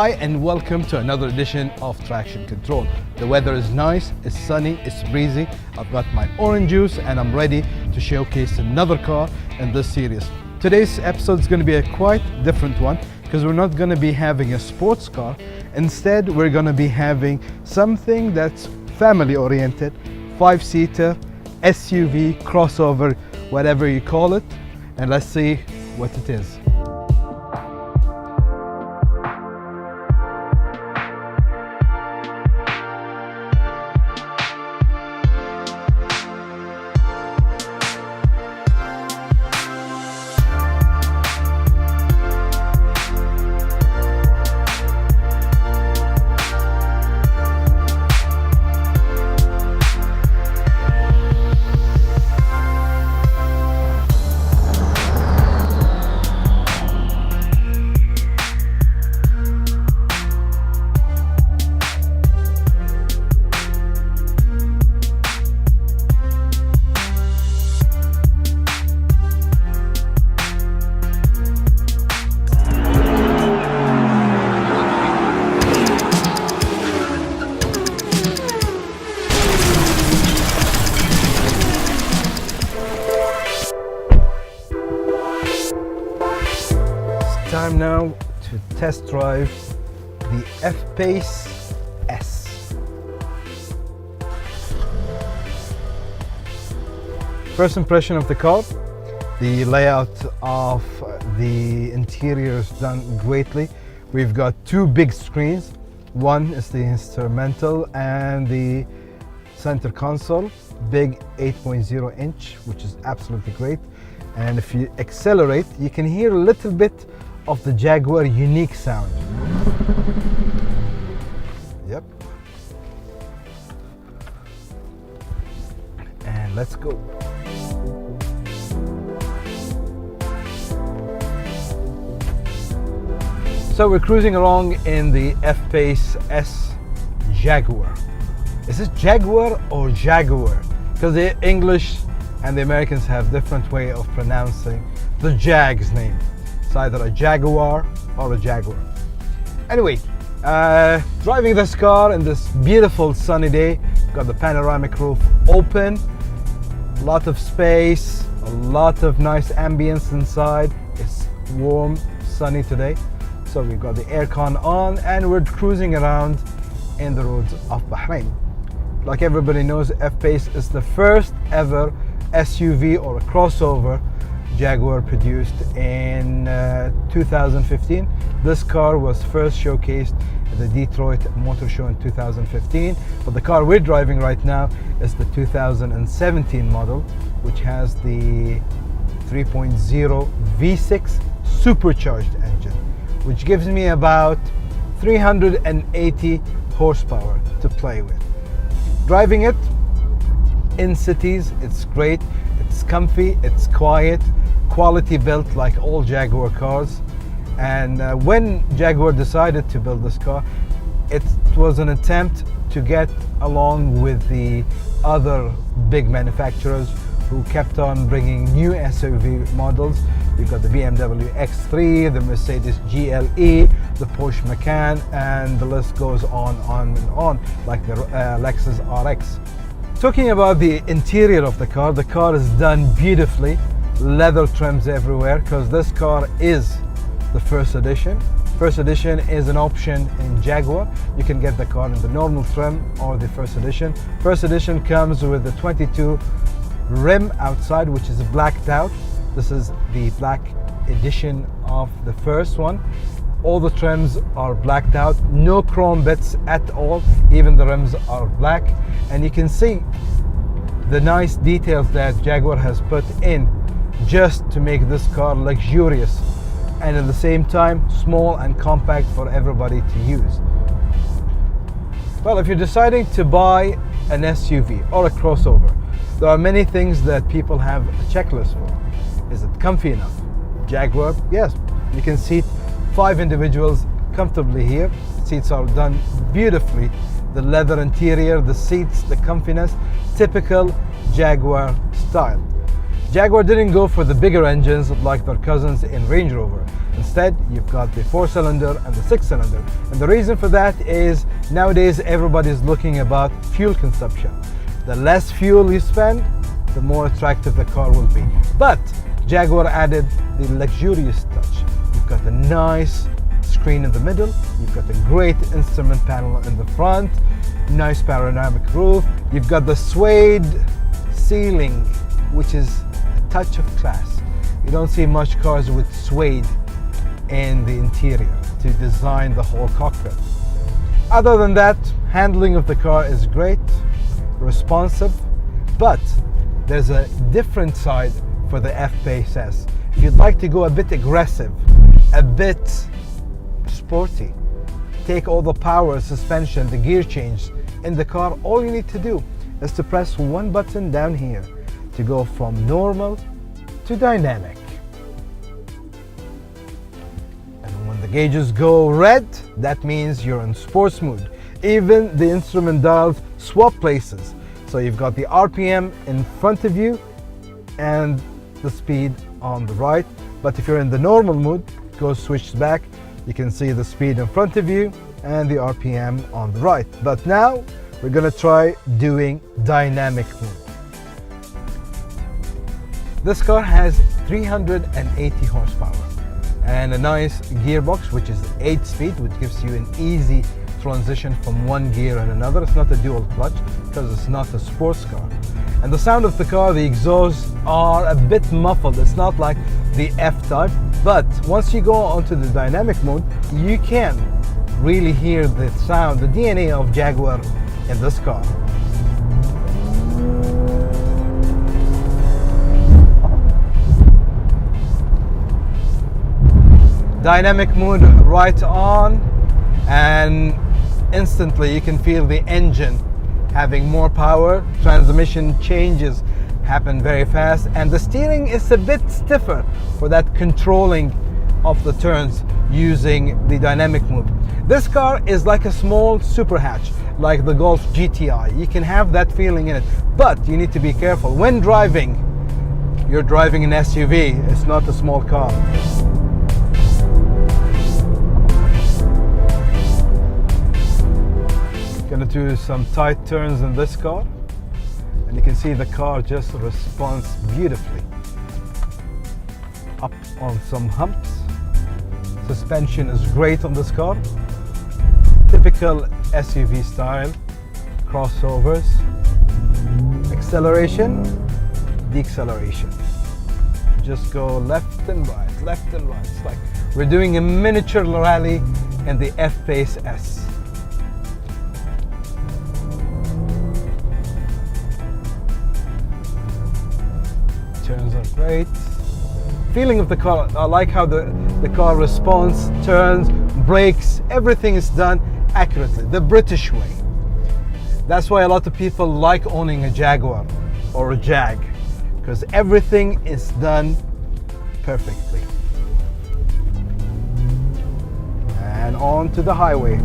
Hi and welcome to another edition of Traction Control. The weather is nice, it's sunny, it's breezy. I've got my orange juice and I'm ready to showcase another car in this series. Today's episode is going to be a quite different one because we're not going to be having a sports car. Instead, we're going to be having something that's family oriented, 5-seater, SUV, crossover, whatever you call it. And let's see what it is. Time now to test drive the F-Pace S. First impression of the car, the layout of the interior is done greatly. We've got two big screens. One is the instrumental and the center console, big 8.0 inch, which is absolutely great. And if you accelerate, you can hear a little bit of the Jaguar unique sound. Yep. And let's go. So we're cruising along in the F-Pace S Jaguar. Is it Jaguar or Jaguar? Because the English and the Americans have different way of pronouncing the Jag's name. It's either a Jaguar or a Jaguar. Anyway, driving this car in this beautiful sunny day, got the panoramic roof open, a lot of space, a lot of nice ambience inside. It's warm, sunny today. So we've got the aircon on and we're cruising around in the roads of Bahrain. Like everybody knows, F-Pace is the first ever SUV or a crossover Jaguar produced in 2015. This car was first showcased at the Detroit Motor Show in 2015, but the car we're driving right now is the 2017 model, which has the 3.0 V6 supercharged engine, which gives me about 380 horsepower to play with. Driving it in cities, it's great, it's comfy, it's quiet, quality built like all Jaguar cars. And when Jaguar decided to build this car, it was an attempt to get along with the other big manufacturers who kept on bringing new SUV models. You've got the BMW X3, the Mercedes GLE, the Porsche Macan, and the list goes on and on, like the Lexus RX. Talking about the interior of the car is done beautifully. Leather trims everywhere because this car is the first edition. First edition is an option in Jaguar. You can get the car in the normal trim or the first edition. First edition comes with the 22 rim outside, which is blacked out. This is the black edition of the first one. All the trims are blacked out, no chrome bits at all, even the rims are black. And you can see the nice details that Jaguar has put in just to make this car luxurious and at the same time small and compact for everybody to use. Well, if you're deciding to buy an SUV or a crossover, there are many things that people have a checklist for. Is it comfy enough? Jaguar, yes, you can seat 5 individuals comfortably here. Seats are done beautifully. The leather interior, the seats, the comfiness, typical Jaguar style. Jaguar didn't go for the bigger engines like their cousins in Range Rover. Instead, you've got the 4-cylinder and the 6-cylinder. And the reason for that is nowadays everybody's looking about fuel consumption. The less fuel you spend, the more attractive the car will be. But Jaguar added the luxurious touch. You've got a nice screen in the middle, you've got a great instrument panel in the front, nice panoramic roof, you've got the suede ceiling, which is a touch of class. You don't see much cars with suede in the interior to design the whole cockpit. Other than that, handling of the car is great, responsive, but there's a different side for the F-Pace S. If you'd like to go a bit aggressive, a bit sporty, take all the power, suspension, the gear change in the car, all you need to do is to press one button down here to go from normal to dynamic. And when the gauges go red, that means you're in sports mode. Even the instrument dials swap places. So you've got the RPM in front of you and the speed on the right. But if you're in the normal mode, go switch back, you can see the speed in front of you and the RPM on the right. But now we're gonna try doing dynamic mode. This car has 380 horsepower and a nice gearbox, which is 8-speed, which gives you an easy transition from one gear and another. It's not a dual clutch because it's not a sports car. And the sound of the car, the exhausts are a bit muffled. It's not like the F-Type, but once you go onto the dynamic mode, you can really hear the sound, the DNA of Jaguar in this car. Dynamic mode right on, and instantly you can feel the engine having more power. Transmission changes happen very fast, and the steering is a bit stiffer for that controlling of the turns using the dynamic mode. This car is like a small super hatch, like the Golf GTI. You can have that feeling in it, but you need to be careful. When driving, you're driving an SUV, it's not a small car. Gonna do some tight turns in this car, and you can see the car just responds beautifully. Up on some humps. Suspension is great on this car. Typical SUV style. Crossovers. Acceleration, deceleration. Just go left and right, left and right. It's like we're doing a miniature rally in the F-Pace S. Turns are great. Feeling of the car, I like how the car responds, turns, brakes, everything is done accurately, the British way. That's why a lot of people like owning a Jaguar or a Jag, because everything is done perfectly. And on to the highway.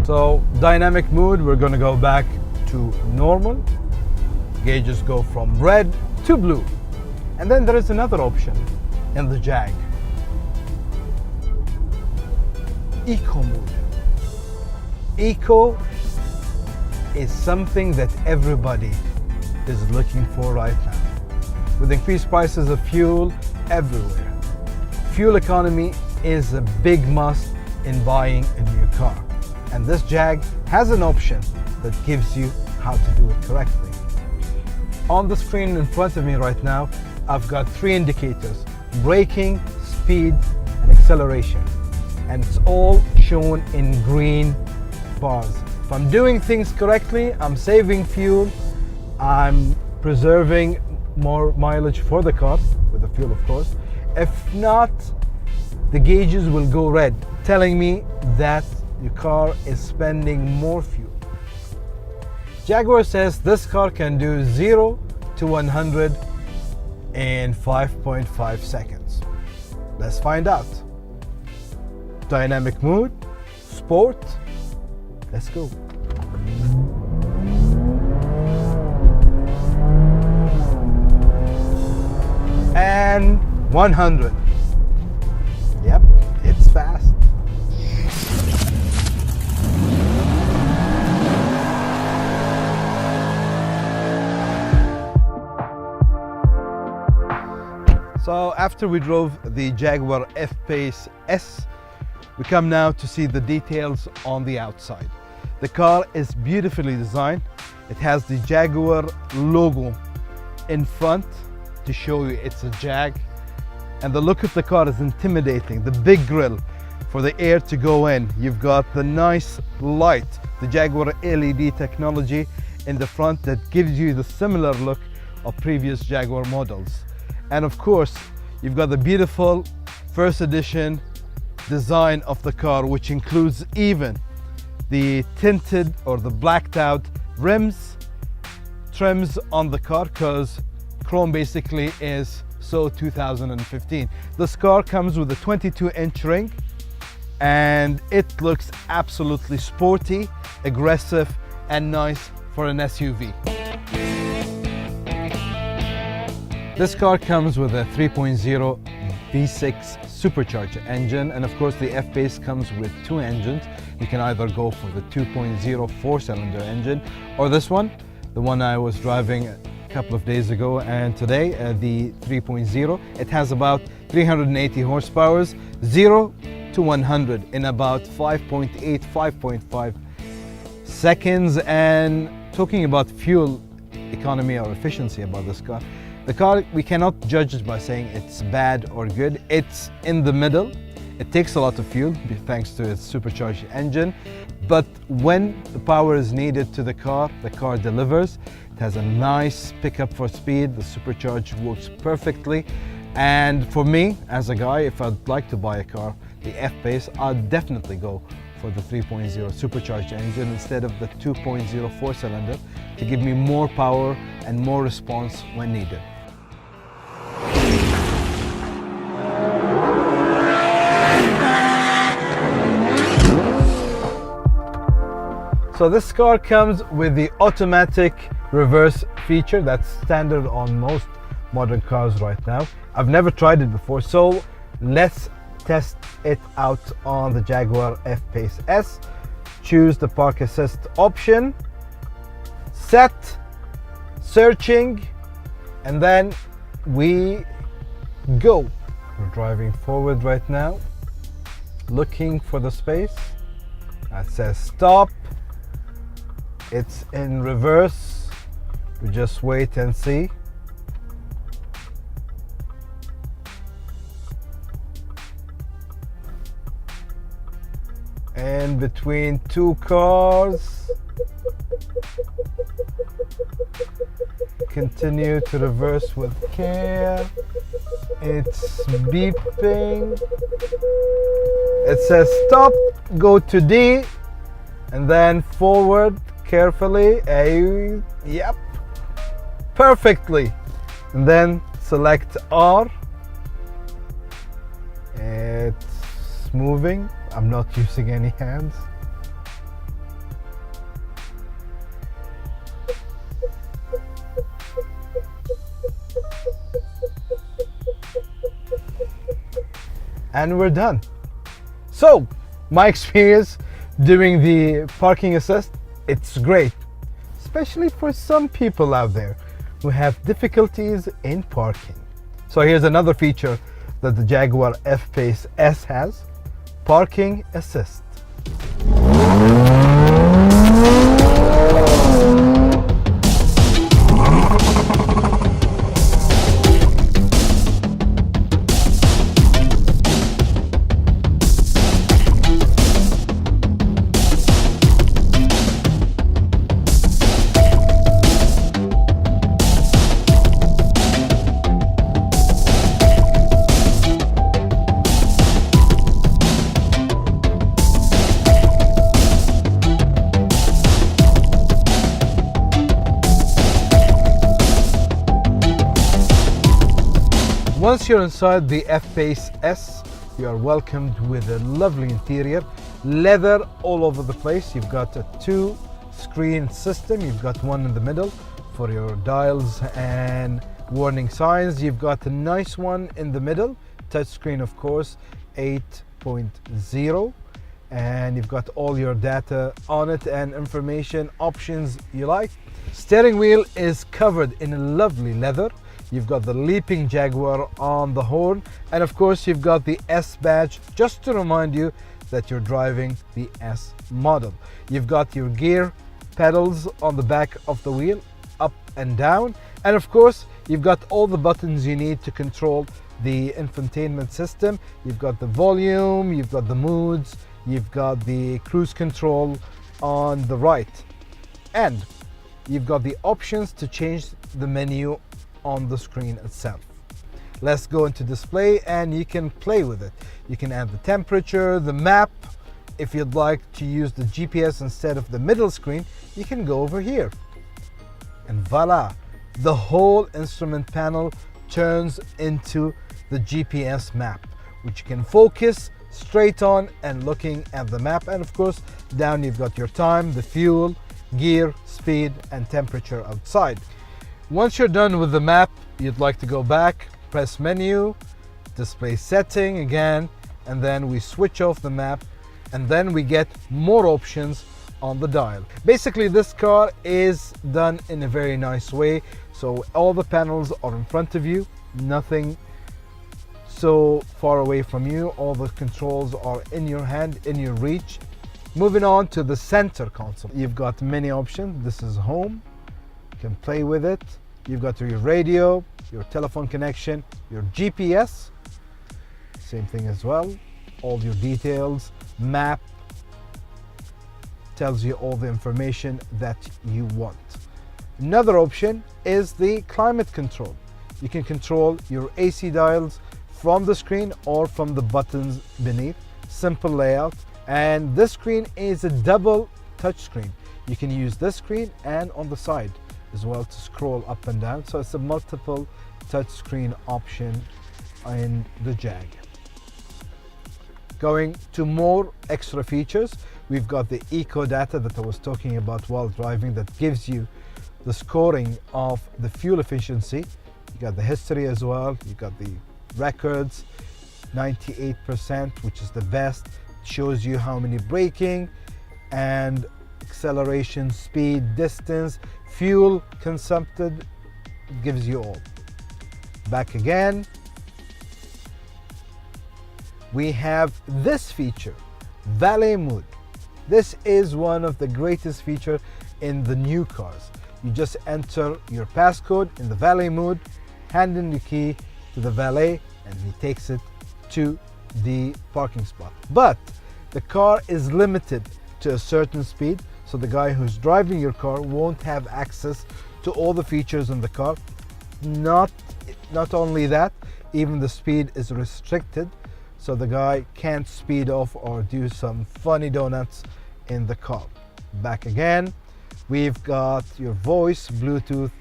So dynamic mode, we're going to go back to normal. Gauges go from red to blue. And then there is another option in the Jag. Eco mode. Eco is something that everybody is looking for right now. With increased prices of fuel everywhere, fuel economy is a big must in buying a new car. And this Jag has an option that gives you how to do it correctly. On the screen in front of me right now, I've got 3 indicators: braking, speed, and acceleration. And it's all shown in green bars. If I'm doing things correctly, I'm saving fuel, I'm preserving more mileage for the car, with the fuel of course. If not, the gauges will go red, telling me that your car is spending more fuel. Jaguar says this car can do 0 to 100 in 5.5 seconds. Let's find out. Dynamic mode, sport. Let's go. And 100. Yep, it's fast. So after we drove the Jaguar F-Pace S, we come now to see the details on the outside. The car is beautifully designed. It has the Jaguar logo in front to show you it's a Jag. And the look of the car is intimidating. The big grille for the air to go in. You've got the nice light, the Jaguar LED technology in the front that gives you the similar look of previous Jaguar models. And of course, you've got the beautiful first edition design of the car, which includes even the tinted or the blacked out rims, trims on the car, because chrome basically is so 2015. This car comes with a 22-inch ring and it looks absolutely sporty, aggressive and nice for an SUV. This car comes with a 3.0 V6 supercharged engine, and of course the F-Pace comes with two engines. You can either go for the 2.0 four-cylinder engine or this one, the one I was driving a couple of days ago and today, the 3.0. It has about 380 horsepower, 0 to 100 in about 5.8, 5.5 seconds. And talking about fuel economy or efficiency about this car, the car, we cannot judge it by saying it's bad or good. It's in the middle. It takes a lot of fuel thanks to its supercharged engine, but when the power is needed to the car delivers. It has a nice pickup for speed. The supercharge works perfectly. And for me, as a guy, if I'd like to buy a car, the F-Pace, I'd definitely go for the 3.0 supercharged engine instead of the 2.0 four-cylinder to give me more power and more response when needed. So this car comes with the automatic reverse feature that's standard on most modern cars right now. I've never tried it before, so let's test it out on the Jaguar F-Pace S. Choose the park assist option, set, searching, and then we go. We're driving forward right now, looking for the space. That says stop. It's in reverse. We just wait and see. And between two cars, continue to reverse with care. It's beeping. It says stop, go to D, and then forward carefully. Yep, perfectly. And then select R. It's moving. I'm not using any hands. And we're done. So, my experience doing the parking assist, it's great, especially for some people out there who have difficulties in parking. So here's another feature that the Jaguar F-Pace S has: parking assist. Once you're inside the F-Pace S, you are welcomed with a lovely interior, leather all over the place. You've got a 2-screen system. You've got one in the middle for your dials and warning signs. You've got a nice one in the middle, touchscreen of course, 8.0, and you've got all your data on it and information options you like. Steering wheel is covered in a lovely leather. You've got the leaping Jaguar on the horn, and of course you've got the S badge just to remind you that you're driving the S model. You've got your gear pedals on the back of the wheel, up and down, and of course you've got all the buttons you need to control the infotainment system. You've got the volume, you've got the moods, you've got the cruise control on the right, and you've got the options to change the menu on the screen itself. Let's go into display and you can play with it. You can add the temperature, the map. If you'd like to use the GPS instead of the middle screen, you can go over here. And voila, the whole instrument panel turns into the GPS map, which you can focus straight on and looking at the map. And of course, down you've got your time, the fuel, gear, speed, and temperature outside. Once you're done with the map, you'd like to go back, press menu, display setting again, and then we switch off the map, and then we get more options on the dial. Basically, this car is done in a very nice way. So all the panels are in front of you, nothing so far away from you. All the controls are in your hand, in your reach. Moving on to the center console, you've got many options. This is home, you can play with it. You've got your radio, your telephone connection, your GPS, same thing as well. All your details, map, tells you all the information that you want. Another option is the climate control. You can control your AC dials from the screen or from the buttons beneath. Simple layout. And this screen is a double touch screen. You can use this screen and on the side as well to scroll up and down. So it's a multiple touch screen option in the Jag. Going to more extra features, we've got the eco data that I was talking about while driving, that gives you the scoring of the fuel efficiency. You got the history as well, you got the records, 98%, which is the best. It shows you how many braking and acceleration, speed, distance, fuel consumpted, gives you all. Back again, we have this feature, valet mode. This is one of the greatest features in the new cars. You just enter your passcode in the valet mode, hand in the key to the valet, and he takes it to the parking spot. But the car is limited to a certain speed, so the guy who's driving your car won't have access to all the features in the car. Not only that, even the speed is restricted, so the guy can't speed off or do some funny donuts in the car. Back again, we've got your voice, Bluetooth,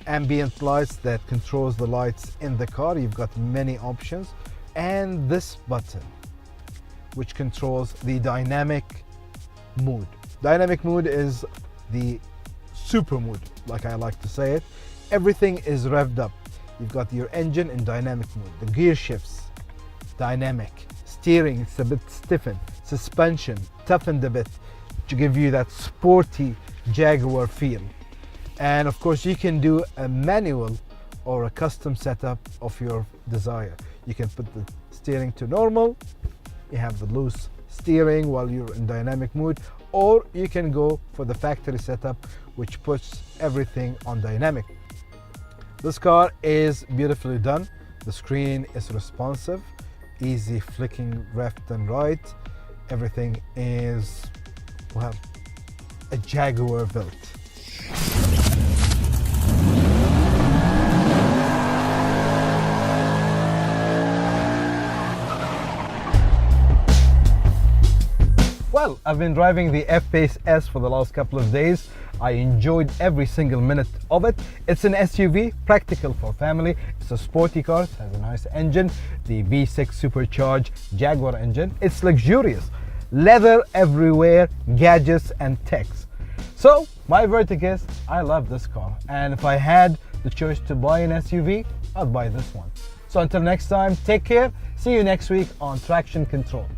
ambient lights that controls the lights in the car. You've got many options, and this button which controls the dynamic mood. Dynamic mood is the super mood, like I like to say it. Everything is revved up. You've got your engine in dynamic mode, the gear shifts, dynamic, steering, it's a bit stiffened, suspension, toughened a bit to give you that sporty Jaguar feel. And of course, you can do a manual or a custom setup of your desire. You can put the steering to normal, you have the loose steering while you're in dynamic mode, or you can go for the factory setup, which puts everything on dynamic. This car is beautifully done. The screen is responsive, easy flicking left and right. Everything is, well, a Jaguar built. Well, I've been driving the F-Pace S for the last couple of days. I enjoyed every single minute of it. It's an SUV, practical for family. It's a sporty car, it has a nice engine, the V6 supercharged Jaguar engine. It's luxurious, leather everywhere, gadgets and techs. So my verdict is, I love this car, and if I had the choice to buy an SUV, I'd buy this one. So until next time, take care. See you next week on Traction Control.